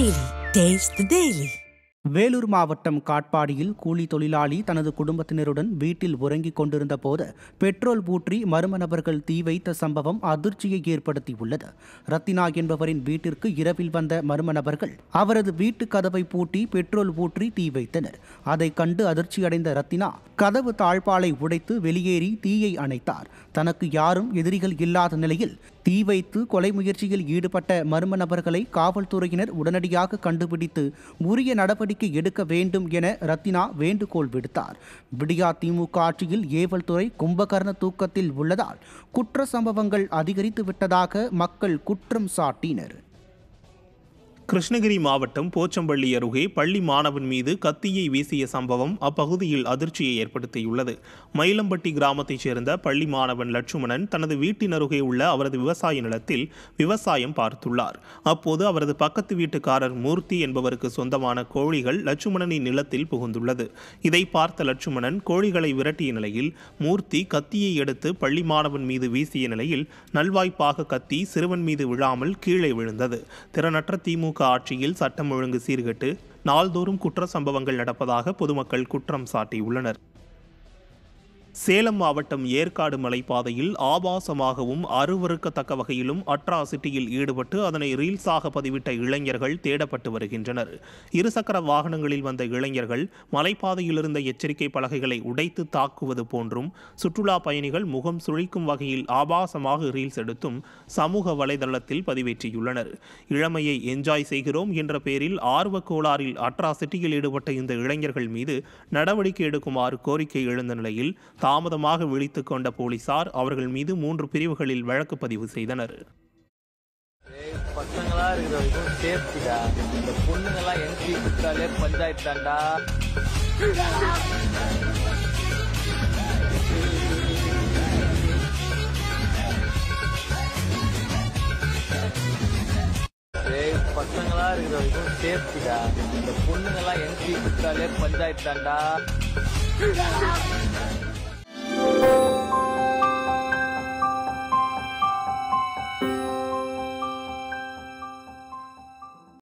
Daily. Taste the Daily. Vellore மாவட்டம் காட்பாடியில் கூலி தொழிலாளி தனது குடும்பத்தினருடன் வீட்டில் உறங்கிக் கொண்டிருந்த போது பெட்ரோல் ஊற்றி மர்ம நபர்கள் தீ வைத்த சம்பவம் அதிர்ச்சியை ஏற்படுத்தியுள்ளது. ரத்தினா என்பவரின் வீட்டிற்கு இரவில் வந்த மர்ம நபர்கள் அவரது வீட்டு கதவை பூட்டி பெட்ரோல் ஊற்றி தீ வைத்தனர். அதை கண்டு அதிர்ச்சியடைந்த ரத்தினா கதவு தாழ்பாலை உடைத்து வெளியேறி தீயை அணைத்தார். தனக்கு யாரும் எதிரிகள் இல்லாத நிலையில் தீ வைத்து கொலை முயற்சியில் ஈடுபட்ட மர்ம நபர்களை காவல்துறையினர் உடனடியாக கண்டுபிடித்து உரிய நடவடிக்கை எடுக்க வேண்டும் என ரத்தினா வேண்டுகோள் விடுத்தார். விடியா திமுக ஆட்சியில் ஏவல் துறை கும்பகர்ண தூக்கத்தில் உள்ளதால் குற்ற சம்பவங்கள் அதிகரித்து விட்டதாக மக்கள் குற்றம் சாட்டினர். கிருஷ்ணகிரி மாவட்டம் போச்சம்பள்ளி அருகே பள்ளி மாணவன் மீது கத்தியை வீசிய சம்பவம் அப்பகுதியில் அதிர்ச்சியை ஏற்படுத்தியுள்ளது. மயிலம்பட்டி கிராமத்தைச் சேர்ந்த பள்ளி மாணவன் லட்சுமணன் தனது வீட்டின் அருகே உள்ள அவரது விவசாய நிலத்தில் விவசாயம் பார்த்துள்ளார். அப்போது அவரது பக்கத்து வீட்டுக்காரர் மூர்த்தி என்பவருக்கு சொந்தமான கோழிகள் லட்சுமணனின் நிலத்தில் புகுந்துள்ளது. இதை பார்த்த லட்சுமணன் கோழிகளை விரட்டிய நிலையில் மூர்த்தி கத்தியை எடுத்து பள்ளி மாணவன் மீது வீசிய நிலையில் நல்வாய்ப்பாக கத்தி சிறுவன் மீது விழாமல் கீழே விழுந்தது. திறனற்ற திமுக ஆட்சியில் சட்டம் ஒழுங்கு சீர்கெட்டு நாள்தோறும் குற்ற சம்பவங்கள் நடப்பதாக பொதுமக்கள் குற்றம் சாட்டியுள்ளனர். சேலம் மாவட்டம் ஏற்காடு மலைப்பாதையில் ஆபாசமாகவும் அருவருக்கத்தக்க வகையிலும் அட்ராசிட்டியில் ஈடுபட்டு அதனை ரீல்ஸாக பதிவிட்ட இளைஞர்கள் தேடப்பட்டு வருகின்றனர். இருசக்கர வாகனங்களில் வந்த இளைஞர்கள் மலைப்பாதையில் இருந்த எச்சரிக்கை பலகைகளை உடைத்து தாக்குவது போன்றும் சுற்றுலா பயணிகள் முகம் சுழிக்கும் வகையில் ஆபாசமாக ரீல்ஸ் எடுத்தும் சமூக வலைதளத்தில் பதிவேற்றியுள்ளனர். இளமையை என்ஜாய் செய்கிறோம் என்ற பெயரில் ஆர்வ கோளாறில் அட்ராசிட்டியில் ஈடுபட்ட இந்த இளைஞர்கள் மீது நடவடிக்கை எடுக்குமாறு கோரிக்கை எழுந்த நிலையில் தாமதமாக விழித்துக் கொண்ட போலீசார் அவர்கள் மீது 3 பிரிவுகளில் வழக்கு பதிவு செய்தனர். பசங்களா இருக்கிற சேஃப்டிடா, இந்த பொண்ணுங்கெல்லாம் என்ட்ரி கொடுத்தாலே பஞ்சாயத்து தாண்டா. பசங்களா இருக்கிற சேஃப்டிடா, இந்த பொண்ணுங்கெல்லாம் என்ட்ரி கொடுத்தாலே பஞ்சாயத்து தாண்டா.